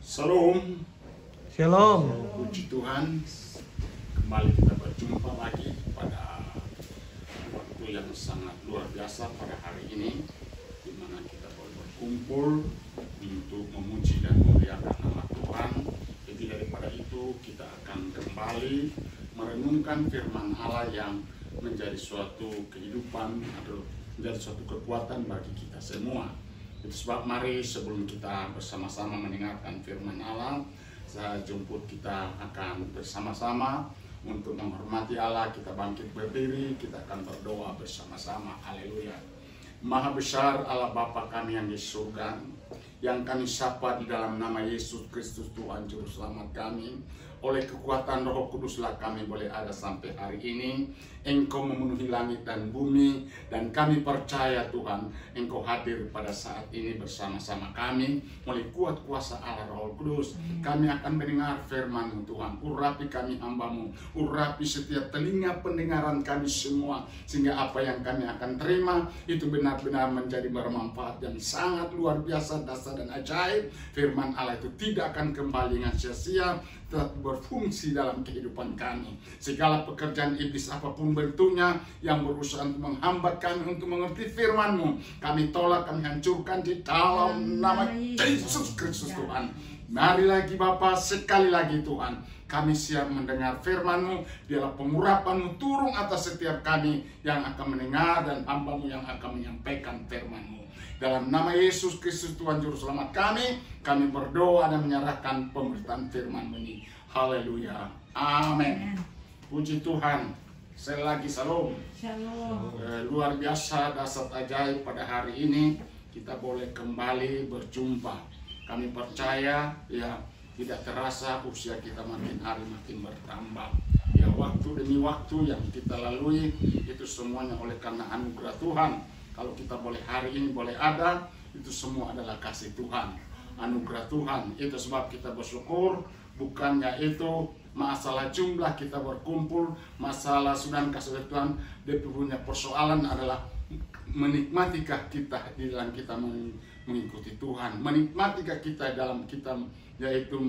Shalom. Shalom. Puji Tuhan, kembali kita berjumpa lagi pada waktu yang sangat luar biasa pada hari ini, di mana kita boleh berkumpul untuk memuji dan memuliakan nama Tuhan. Jadi daripada itu kita akan kembali merenungkan firman Allah yang menjadi suatu kehidupan atau menjadi suatu kekuatan bagi kita semua. Itu sebab mari sebelum kita bersama-sama mendengarkan firman Allah, saya jemput kita akan bersama-sama untuk menghormati Allah. Kita bangkit berdiri, kita akan berdoa bersama-sama. Haleluya. Maha besar Allah Bapa kami yang di surga, yang kami sapa di dalam nama Yesus Kristus Tuhan Juru Selamat kami. Oleh kekuatan Roh Kuduslah kami boleh ada sampai hari ini. Engkau memenuhi langit dan bumi, dan kami percaya Tuhan, Engkau hadir pada saat ini bersama-sama kami. Oleh kuat kuasa Allah Roh Kudus, kami akan mendengar firman-Mu Tuhan. Urapi kami hamba-Mu, urapi setiap telinga pendengaran kami semua, sehingga apa yang kami akan terima itu benar-benar menjadi bermanfaat dan sangat luar biasa, dasar dan ajaib. Firman Allah itu tidak akan kembali dengan sia-sia, tetap berfungsi dalam kehidupan kami. Segala pekerjaan iblis apapun bentuknya yang berusaha untuk menghambat kami untuk mengerti firman-Mu, kami tolak, kami hancurkan di dalam nama Yesus Kristus Tuhan. Mari lagi Bapa, sekali lagi Tuhan, kami siap mendengar firman-Mu. Biarlah pengurapan-Mu turun atas setiap kami yang akan mendengar dan hamba-Mu yang akan menyampaikan firman-Mu. Dalam nama Yesus Kristus Tuhan Juru Selamat kami berdoa dan menyerahkan pemberitaan firman-Mu ini. Haleluya. Amin. Puji Tuhan. Sekali lagi shalom. Shalom. Luar biasa, dasar ajaib pada hari ini kita boleh kembali berjumpa. Kami percaya ya, tidak terasa usia kita makin hari makin bertambah. Ya, waktu demi waktu yang kita lalui itu semuanya oleh karena anugerah Tuhan. Kalau kita boleh hari ini boleh ada, itu semua adalah kasih Tuhan, anugerah Tuhan. Itu sebab kita bersyukur, bukannya itu masalah jumlah kita berkumpul, masalah sudah kasih Tuhan. Dia punya persoalan adalah menikmatikah kita di dalam kita mengikuti Tuhan, menikmatikah kita dalam kita yaitu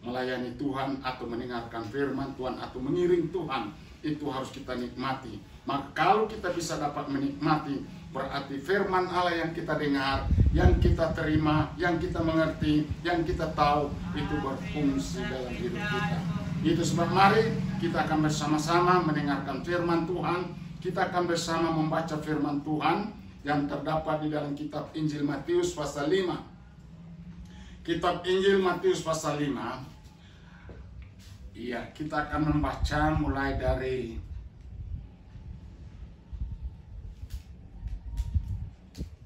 melayani Tuhan atau mendengarkan firman Tuhan atau mengiring Tuhan. Itu harus kita nikmati. Maka kalau kita bisa dapat menikmati, berarti firman Allah yang kita dengar, yang kita terima, yang kita mengerti, yang kita tahu, itu berfungsi dalam hidup kita. Itu sebab mari kita akan bersama-sama mendengarkan firman Tuhan. Kita akan bersama membaca firman Tuhan yang terdapat di dalam kitab Injil Matius pasal 5. Kitab Injil Matius pasal 5. Iya, kita akan membaca mulai dari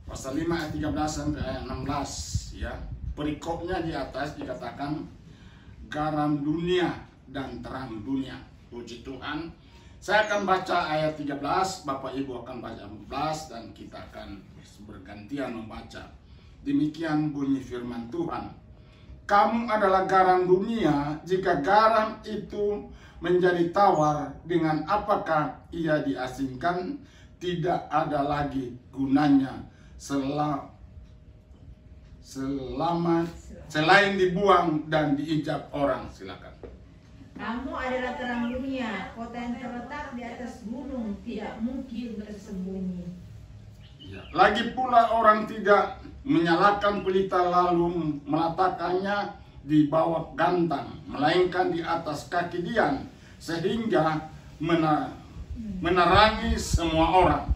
pasal 5 ayat 13 sampai ayat 16 ya. Perikopnya di atas dikatakan garam dunia dan terang dunia. Puji Tuhan. Saya akan baca ayat 13, Bapak Ibu akan baca 14 dan kita akan bergantian membaca. Demikian bunyi firman Tuhan. Kamu adalah garam dunia. Jika garam itu menjadi tawar, dengan apakah ia diasingkan? Tidak ada lagi gunanya selain dibuang dan diinjak orang. Silakan. Kamu adalah terang dunia. Kota yang terletak di atas gunung tidak mungkin bersembunyi. Ya. Lagi pula orang tidak menyalakan pelita lalu meletakkannya di bawah gantang, melainkan di atas kaki dian, sehingga menerangi semua orang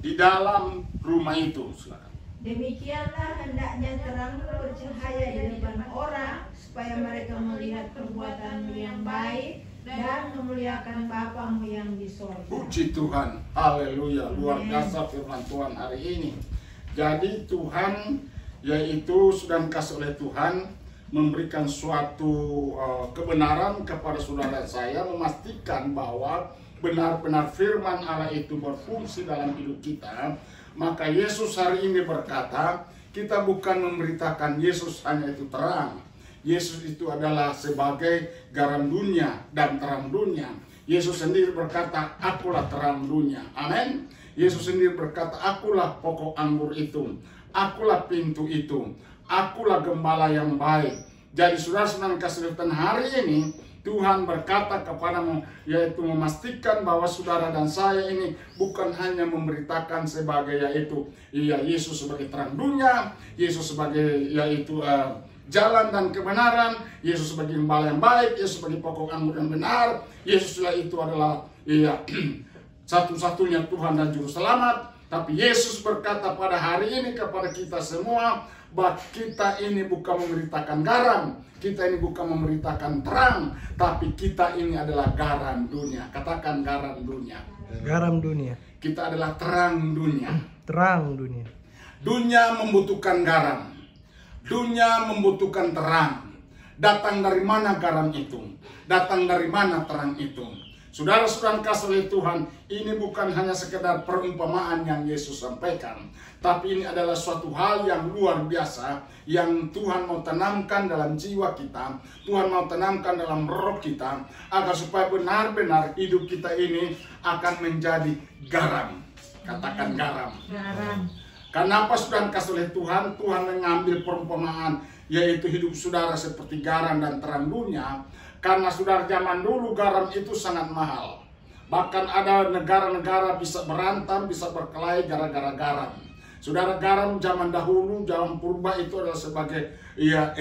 di dalam rumah itu. Silakan. Demikianlah hendaknya terang bercahaya di depan orang, supaya mereka melihat perbuatanmu yang baik dan memuliakan Bapamu yang di sorga. Puji Tuhan. Haleluya. Luar biasa firman Tuhan hari ini. Jadi Tuhan yaitu sudah dikasih oleh Tuhan memberikan suatu kebenaran kepada saudara saya, memastikan bahwa benar-benar firman Allah itu berfungsi dalam hidup kita. Maka Yesus hari ini berkata, kita bukan memberitakan Yesus hanya itu terang. Yesus itu adalah sebagai garam dunia dan terang dunia. Yesus sendiri berkata, akulah terang dunia. Amin. Yesus sendiri berkata, akulah pokok anggur itu. Akulah pintu itu. Akulah gembala yang baik. Jadi saudara-saudara kasih Tuhan, hari ini Tuhan berkata kepadamu, yaitu memastikan bahwa saudara dan saya ini bukan hanya memberitakan sebagai yaitu Yesus sebagai terang dunia, Yesus sebagai yaitu jalan dan kebenaran, Yesus sebagai gembala yang baik, Yesus sebagai pokok anggur yang benar, Yesus itu adalah satu-satunya Tuhan dan Juru Selamat. Tapi Yesus berkata pada hari ini kepada kita semua, bahwa kita ini bukan memberitakan garam, kita ini bukan memberitakan terang, tapi kita ini adalah garam dunia. Katakan garam dunia. Garam dunia. Kita adalah terang dunia. Terang dunia. Dunia membutuhkan garam. Dunia membutuhkan terang. Datang dari mana garam itu? Datang dari mana terang itu? Saudara-saudara kasih oleh Tuhan, ini bukan hanya sekedar perumpamaan yang Yesus sampaikan, tapi ini adalah suatu hal yang luar biasa yang Tuhan mau tanamkan dalam jiwa kita, Tuhan mau tanamkan dalam roh kita, agar supaya benar-benar hidup kita ini akan menjadi garam. Katakan garam. Garam. Kenapa saudara kasih oleh Tuhan? Tuhan mengambil perumpamaan, yaitu hidup saudara seperti garam dan terang dunia. Karena saudara zaman dulu garam itu sangat mahal. Bahkan ada negara-negara bisa berantam, bisa berkelahi gara-gara garam. Saudara, garam zaman dahulu, zaman purba itu adalah sebagai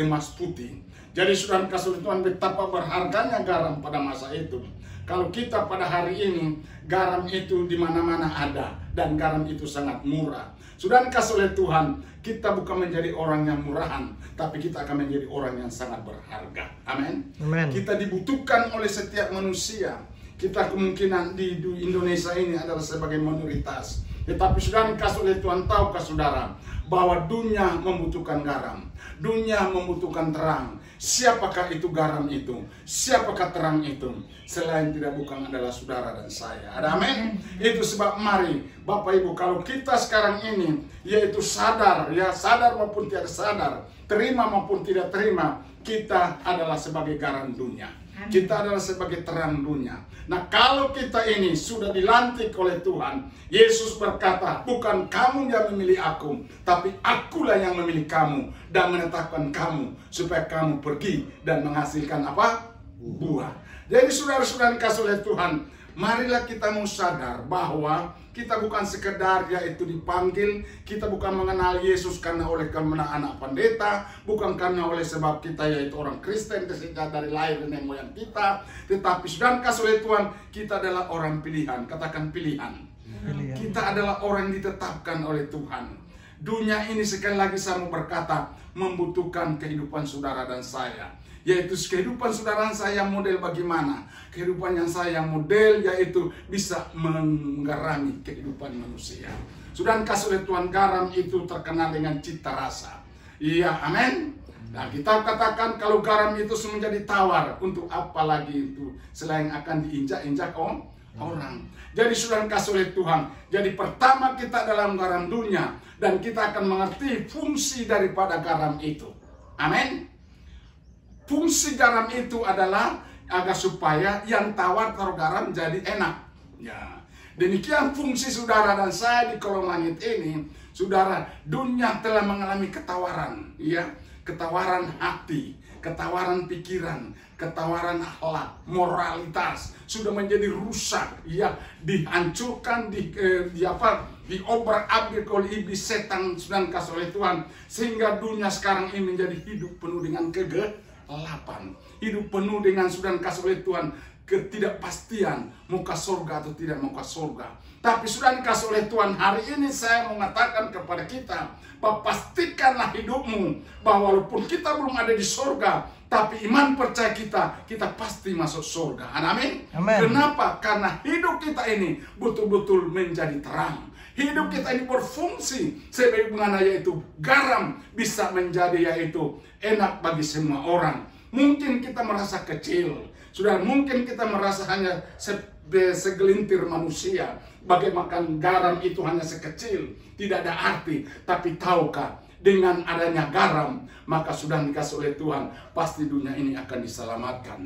emas putih. Jadi saudara kasih Tuhan, betapa berharganya garam pada masa itu. Kalau kita pada hari ini, garam itu di mana-mana ada, dan garam itu sangat murah. Saudara kasih oleh Tuhan, kita bukan menjadi orang yang murahan, tapi kita akan menjadi orang yang sangat berharga. Amin. Kita dibutuhkan oleh setiap manusia. Kita kemungkinan di Indonesia ini adalah sebagai minoritas. Tetapi saudara kasih oleh Tuhan, tahukah saudara bahwa dunia membutuhkan garam, dunia membutuhkan terang. Siapakah itu garam itu? Siapakah terang itu? Selain tidak bukan adalah saudara dan saya. Ada amin? Itu sebab mari Bapak Ibu, kalau kita sekarang ini yaitu sadar, ya sadar maupun tidak sadar, terima maupun tidak terima, kita adalah sebagai garam dunia. Kita adalah sebagai terang dunia. Nah, kalau kita ini sudah dilantik oleh Tuhan, Yesus berkata, bukan kamu yang memilih aku, tapi akulah yang memilih kamu dan menetapkan kamu supaya kamu pergi dan menghasilkan apa? Buah. Jadi saudara-saudara kasih oleh Tuhan, marilah kita mau sadar bahwa kita bukan sekedar yaitu dipanggil, kita bukan mengenal Yesus karena oleh anak pendeta, bukan karena oleh sebab kita yaitu orang Kristen sejak dari lahir nenek moyang kita, tetapi sudah kasih oleh Tuhan, kita adalah orang pilihan. Katakan pilihan. Kita adalah orang yang ditetapkan oleh Tuhan. Dunia ini sekali lagi saya mau berkata membutuhkan kehidupan saudara dan saya. Yaitu kehidupan saudara saya model bagaimana? Kehidupan yang saya model yaitu bisa menggarami kehidupan manusia. Sudah kasih oleh Tuhan, garam itu terkenal dengan cita rasa. Iya, amin. Nah, kita katakan kalau garam itu menjadi tawar, untuk apa lagi itu selain akan diinjak-injak orang. Jadi sudah kasih oleh Tuhan. Jadi pertama kita dalam garam dunia, dan kita akan mengerti fungsi daripada garam itu. Amin. Fungsi garam itu adalah agar supaya yang tawar taruh garam jadi enak. Ya, demikian fungsi saudara dan saya di kolong langit ini. Saudara, dunia telah mengalami ketawaran, ya, ketawaran hati, ketawaran pikiran, ketawaran akhlak, moralitas sudah menjadi rusak, ya, dihancurkan, diobrak-abrik oleh iblis setan sedang kasih oleh Tuhan, sehingga dunia sekarang ini menjadi hidup penuh dengan kegelapan, hidup penuh dengan sudah kasih oleh Tuhan ketidakpastian, mau ke surga atau tidak mau ke surga. Tapi sudah dikasih oleh Tuhan, hari ini saya mengatakan kepada kita bahwa pastikanlah hidupmu bahwa walaupun kita belum ada di surga, tapi iman percaya kita pasti masuk surga. Amin. Kenapa? Karena hidup kita ini betul-betul menjadi terang. Hidup kita ini berfungsi sebagaimana yaitu garam bisa menjadi yaitu enak bagi semua orang. Mungkin kita merasa kecil, sudah mungkin kita merasa hanya segelintir manusia. Bagaimana garam itu hanya sekecil, tidak ada arti. Tapi tahukah, dengan adanya garam, maka sudah dikasih oleh Tuhan, pasti dunia ini akan diselamatkan.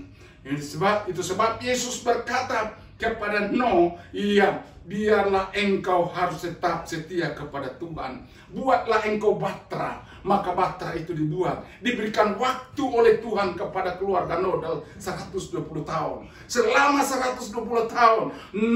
Itu sebab Yesus berkata kepada Noh, iya, biarlah engkau harus tetap setia kepada Tuhan. Buatlah engkau batra, maka batra itu dibuat. Diberikan waktu oleh Tuhan kepada keluarga Noh 120 tahun. Selama 120 tahun,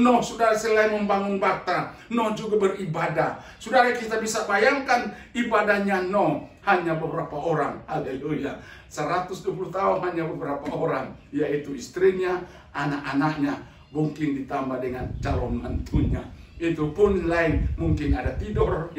Noh sudah selain membangun batra, Noh juga beribadah. Saudara, kita bisa bayangkan ibadahnya Noh hanya beberapa orang. Haleluya. 120 tahun hanya beberapa orang, yaitu istrinya, anak-anaknya, mungkin ditambah dengan calon mantunya. Itu pun lain, mungkin ada tidur,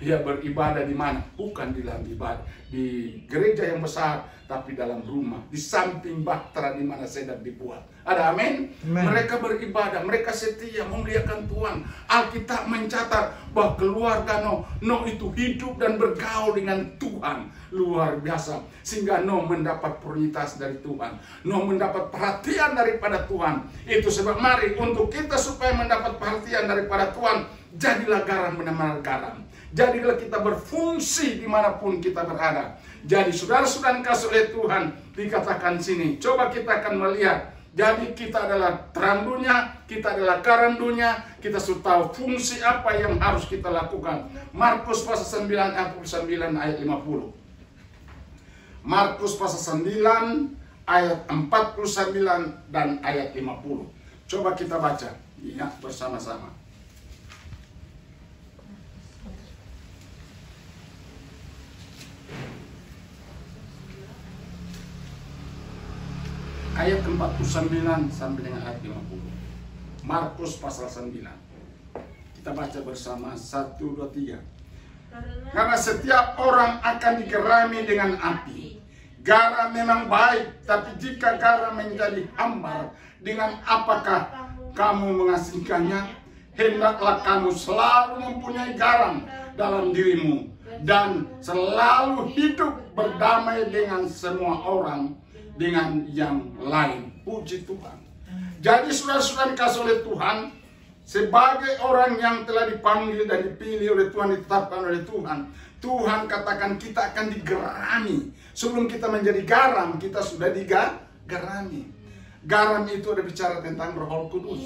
ya beribadah di mana? Bukan di dalam ibadah, di gereja yang besar, tapi dalam rumah, di samping bahtera di mana sedang dibuat. Ada amin? Mereka beribadah, mereka setia, memuliakan Tuhan. Alkitab mencatat bahwa keluarga Noh itu hidup dan bergaul dengan Tuhan. Luar biasa. Sehingga Noh mendapat prioritas dari Tuhan. Noh mendapat perhatian daripada Tuhan. Itu sebab mari untuk kita supaya mendapat perhatian daripada Tuhan, jadilah garam benar-benar garam. Jadilah kita berfungsi dimanapun kita berada. Jadi saudara-saudara yang kasih oleh Tuhan, dikatakan sini, coba kita akan melihat. Jadi kita adalah terang dunia, kita adalah garam dunia, kita sudah tahu fungsi apa yang harus kita lakukan. Markus pasal 9 ayat 50. Markus pasal 9 ayat 49 dan ayat 50. Coba kita baca ya bersama-sama. Ayat 49 sampai dengan ayat 50. Markus pasal 9. Kita baca bersama 1, 2, 3. Karena setiap orang akan digerami dengan api. Garam memang baik, tapi jika garam menjadi hambar, dengan apakah kamu mengasingkannya? Hendaklah kamu selalu mempunyai garam dalam dirimu dan selalu hidup berdamai dengan semua orang, dengan yang lain. Puji Tuhan. Jadi saudara-saudara dikasih oleh Tuhan, sebagai orang yang telah dipanggil dan dipilih oleh Tuhan, ditetapkan oleh Tuhan, Tuhan katakan kita akan digerami. Sebelum kita menjadi garam, kita sudah digerami. Garam itu ada bicara tentang Roh Kudus.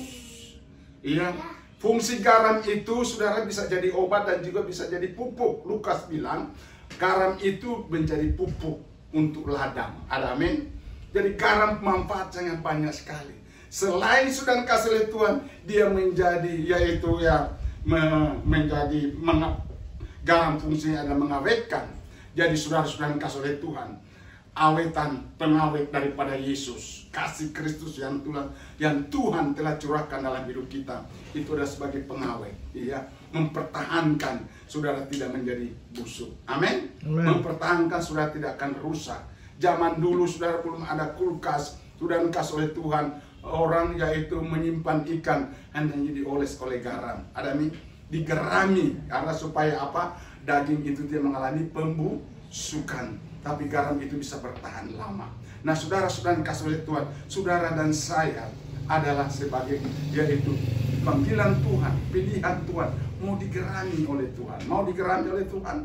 Iya. Fungsi garam itu saudara bisa jadi obat dan juga bisa jadi pupuk. Lukas bilang garam itu menjadi pupuk untuk ladang. Ada amin. Jadi garam manfaat sangat banyak sekali. Selain sudah dikasih oleh Tuhan, dia menjadi yaitu ya menjadi garam fungsinya adalah mengawetkan. Jadi saudara-saudara dikasih oleh Tuhan, awetan pengawet daripada Yesus, kasih Kristus yang Tuhan telah curahkan dalam hidup kita, itu adalah sebagai pengawet, ya, mempertahankan saudara tidak menjadi busuk. Amin. Mempertahankan saudara tidak akan rusak. Zaman dulu saudara belum ada kulkas, sudah dikasih oleh Tuhan, orang yaitu menyimpan ikan hanya dioles oleh garam. Ada amin. Digerami karena supaya apa? Daging itu dia mengalami pembusukan, tapi garam itu bisa bertahan lama. Nah, saudara-saudara dikasih oleh Tuhan, saudara dan saya adalah sebagai yaitu panggilan Tuhan, pilihan Tuhan, mau digerami oleh Tuhan, mau digerami oleh Tuhan.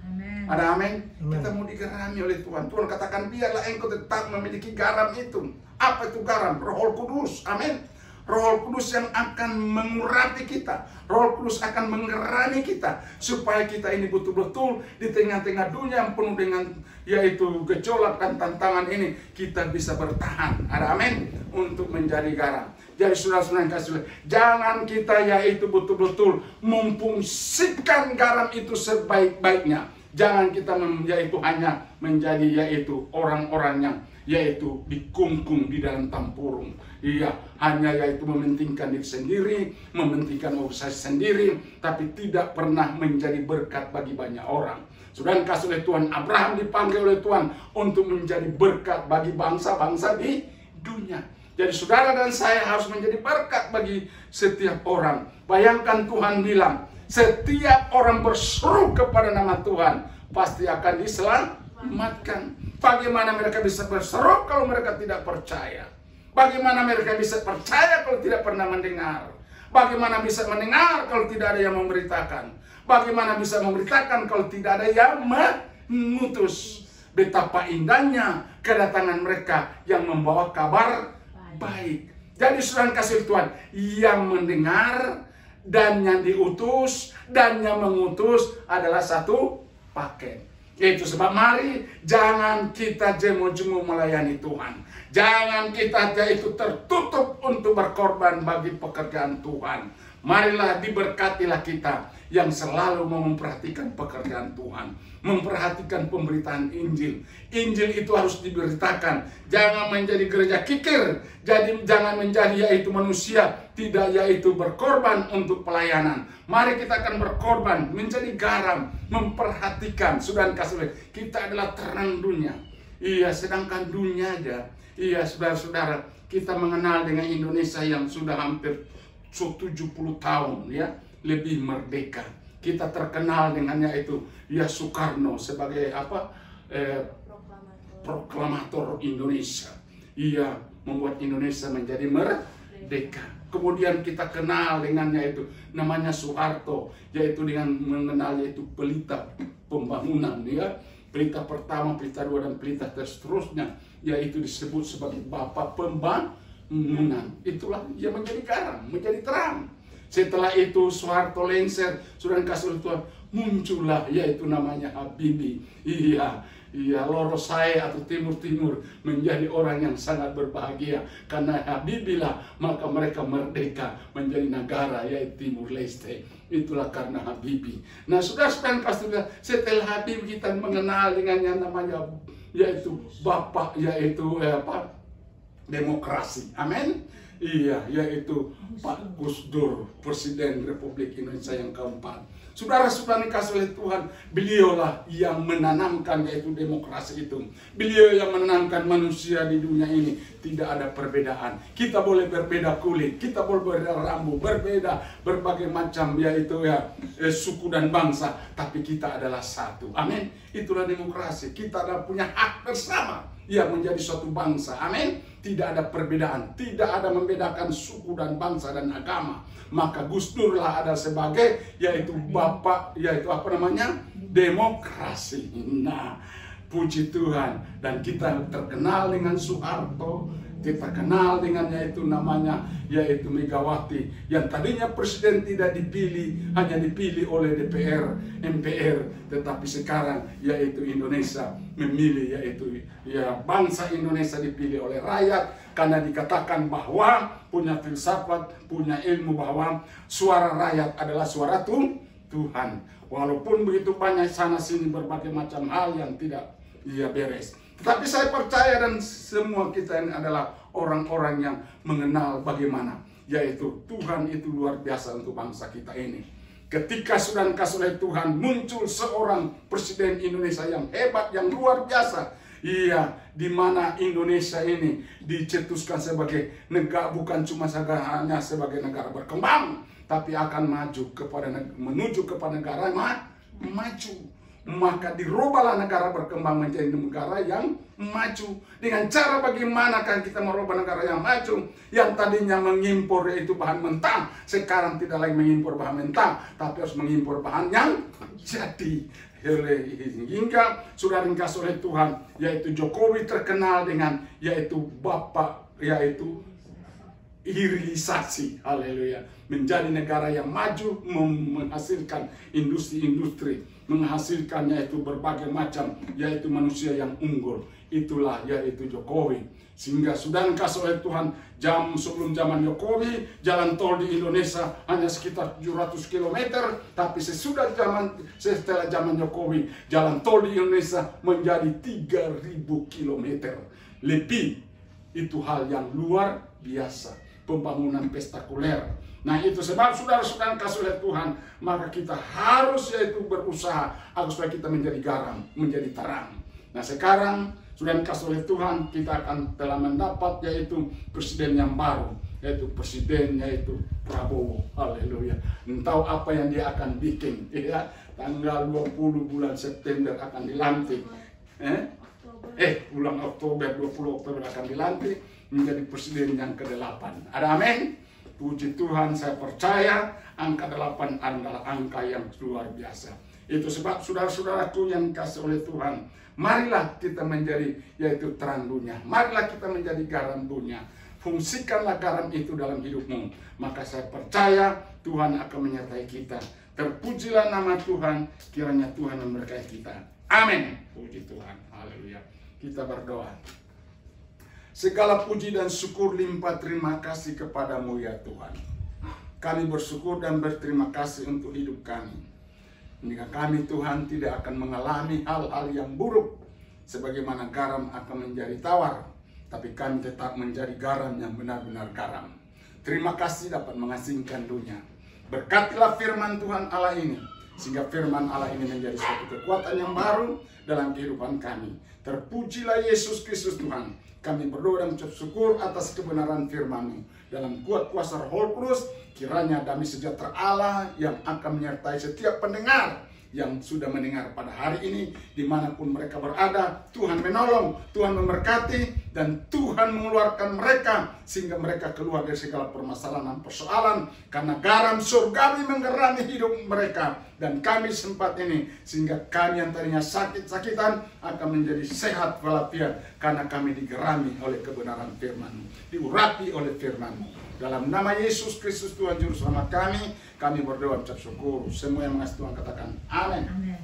Amen. Ada amin. Kita mau digerami oleh Tuhan. Tuhan katakan biarlah engkau tetap memiliki garam itu. Apa itu garam? Roh Kudus. Amin. Roh Kudus yang akan mengurapi kita. Roh Kudus akan menggerami kita supaya kita ini betul-betul di tengah-tengah dunia yang penuh dengan yaitu gejolak dan tantangan ini kita bisa bertahan. Ada amin. Untuk menjadi garam. Jadi saudara-saudara yang kasih, jangan kita yaitu betul-betul memfungsikan garam itu sebaik-baiknya. Jangan kita yaitu hanya menjadi yaitu orang-orang yang yaitu dikungkung di dalam tempurung. Iya, hanya yaitu mementingkan diri sendiri, mementingkan urusan sendiri, tapi tidak pernah menjadi berkat bagi banyak orang. Sudah dikasih oleh Tuhan, Abraham dipanggil oleh Tuhan untuk menjadi berkat bagi bangsa-bangsa di dunia. Jadi saudara dan saya harus menjadi berkat bagi setiap orang. Bayangkan Tuhan bilang, setiap orang berseru kepada nama Tuhan pasti akan diselamatkan. Bagaimana mereka bisa berseru kalau mereka tidak percaya? Bagaimana mereka bisa percaya kalau tidak pernah mendengar? Bagaimana bisa mendengar kalau tidak ada yang memberitakan? Bagaimana bisa memberitakan kalau tidak ada yang mengutus? Betapa indahnya kedatangan mereka yang membawa kabar baik. Jadi saudara kasih Tuhan, yang mendengar dan yang diutus dan yang mengutus adalah satu paket. Itu sebab mari jangan kita jemu-jemu melayani Tuhan. Jangan kita itu tertutup untuk berkorban bagi pekerjaan Tuhan. Marilah diberkatilah kita yang selalu memperhatikan pekerjaan Tuhan, memperhatikan pemberitaan Injil. Injil itu harus diberitakan. Jangan menjadi gereja kikir, jangan menjadi yaitu manusia tidak yaitu berkorban untuk pelayanan. Mari kita akan berkorban, menjadi garam, memperhatikan. Sudah kasih kita adalah terang dunia. Iya, sedangkan dunia aja. Iya, saudara-saudara, kita mengenal dengan Indonesia yang sudah hampir 70 tahun ya, lebih merdeka. Kita terkenal dengannya itu ya Soekarno sebagai apa? Proklamator Indonesia. Ia membuat Indonesia menjadi merdeka. Kemudian kita kenal dengannya itu namanya Soeharto, yaitu dengan mengenal yaitu pelita pembangunan ya. Pelita pertama, pelita dua dan pelita seterusnya, yaitu disebut sebagai bapak pembangunan. Itulah yang menjadi garam, menjadi terang. Setelah itu Soeharto lengser, sudah kasih Tuhan, muncullah yaitu namanya Habibie. Iya, Lorosai atau Timur-Timur menjadi orang yang sangat berbahagia karena Habibie lah maka mereka merdeka menjadi negara yaitu Timur Leste. Itulah karena Habibie. Nah, sudah setelah Habibie kita mengenal dengan yang namanya yaitu Bapak yaitu demokrasi. Amin. Iya, yaitu Pak Gus Dur, Presiden Republik Indonesia yang keempat. Saudara-saudara dikasih oleh Tuhan, beliaulah yang menanamkan yaitu demokrasi itu. Beliau yang menanamkan manusia di dunia ini tidak ada perbedaan. Kita boleh berbeda kulit, kita boleh berbeda rambut, berbeda berbagai macam yaitu suku dan bangsa, tapi kita adalah satu. Amin. Itulah demokrasi. Kita adalah punya hak bersama yang menjadi suatu bangsa. Amin. Tidak ada perbedaan, tidak ada membedakan suku dan bangsa dan agama. Maka Gus Dur lah ada sebagai yaitu bapak yaitu apa namanya demokrasi. Nah, puji Tuhan. Dan kita terkenal dengan Soeharto, kita kenal dengan yaitu namanya yaitu Megawati yang tadinya presiden tidak dipilih, hanya dipilih oleh DPR, MPR, tetapi sekarang yaitu Indonesia memilih yaitu bangsa Indonesia dipilih oleh rakyat karena dikatakan bahwa punya filsafat, punya ilmu bahwa suara rakyat adalah suara Tuhan. Walaupun begitu banyak sana sini berbagai macam hal yang tidak beres. Tetapi saya percaya dan semua kita ini adalah orang-orang yang mengenal bagaimana yaitu Tuhan itu luar biasa untuk bangsa kita ini. Ketika sudah dikasih oleh Tuhan muncul seorang presiden Indonesia yang hebat, yang luar biasa. Iya, di mana Indonesia ini dicetuskan sebagai negara, bukan cuma hanya sebagai negara berkembang, tapi akan menuju kepada negara maju. Maka dirubahlah negara berkembang menjadi negara yang maju. Dengan cara bagaimana kan kita merubah negara yang maju, yang tadinya mengimpor yaitu bahan mentah, sekarang tidak lagi mengimpor bahan mentah, tapi harus mengimpor bahan yang jadi. Hingga sudah dikasih oleh Tuhan, yaitu Jokowi terkenal dengan yaitu Bapak yaitu hilirisasi, haleluya, menjadi negara yang maju, menghasilkan industri-industri, menghasilkan yaitu berbagai macam yaitu manusia yang unggul. Itulah yaitu Jokowi. Sehingga sudah dikasih oleh Tuhan, sebelum zaman Jokowi jalan tol di Indonesia hanya sekitar 700 km, tapi setelah zaman Jokowi jalan tol di Indonesia menjadi 3.000 km lebih. Itu hal yang luar biasa, pembangunan spektakuler. Nah, itu sebab saudara-saudara kasih oleh Tuhan, maka kita harus yaitu berusaha agar supaya kita menjadi garam, menjadi terang. Nah, sekarang sudah dikasih oleh Tuhan, kita akan telah mendapat yaitu presiden yang baru, yaitu presiden yaitu Prabowo. Haleluya. Entah apa yang dia akan bikin, ya. Tanggal 20 bulan September akan dilantik. Bulan Oktober, 20 Oktober akan dilantik menjadi presiden yang ke-8. Ada amin? Puji Tuhan, saya percaya angka 8 adalah angka yang luar biasa. Itu sebab saudara-saudaraku yang dikasih oleh Tuhan, marilah kita menjadi yaitu terang dunia. Marilah kita menjadi garam dunia. fungsikanlah garam itu dalam hidupmu. Maka saya percaya Tuhan akan menyertai kita. Terpujilah nama Tuhan, kiranya Tuhan memberkati kita. Amin. Puji Tuhan, haleluya. Kita berdoa. Segala puji dan syukur limpah terima kasih kepadamu ya Tuhan. Kami bersyukur dan berterima kasih untuk hidup kami. Jika kami Tuhan tidak akan mengalami hal-hal yang buruk, sebagaimana garam akan menjadi tawar, tapi kami tetap menjadi garam yang benar-benar garam. Terima kasih dapat mengasingkan dunia. Berkatilah firman Tuhan Allah ini, sehingga firman Allah ini menjadi suatu kekuatan yang baru dalam kehidupan kami. Terpujilah Yesus Kristus Tuhan. Kami berdoa dan mengucap syukur atas kebenaran firman-Mu. Dalam kuat kuasa Roh Kudus, kiranya damai sejahtera Allah yang akan menyertai setiap pendengar yang sudah mendengar pada hari ini, dimanapun mereka berada. Tuhan menolong, Tuhan memberkati, dan Tuhan mengeluarkan mereka sehingga mereka keluar dari segala permasalahan dan persoalan, karena garam surgawi menggerangi hidup mereka. Dan kami sempat ini, sehingga kami yang tadinya sakit-sakitan akan menjadi sehat walafiat, karena kami digerami oleh kebenaran firman-Mu, diurapi oleh firman-Mu. Dalam nama Yesus Kristus Tuhan Juru Selamat kami berdoa ucap syukur. Semua yang mengasihi Tuhan katakan amin. Amin.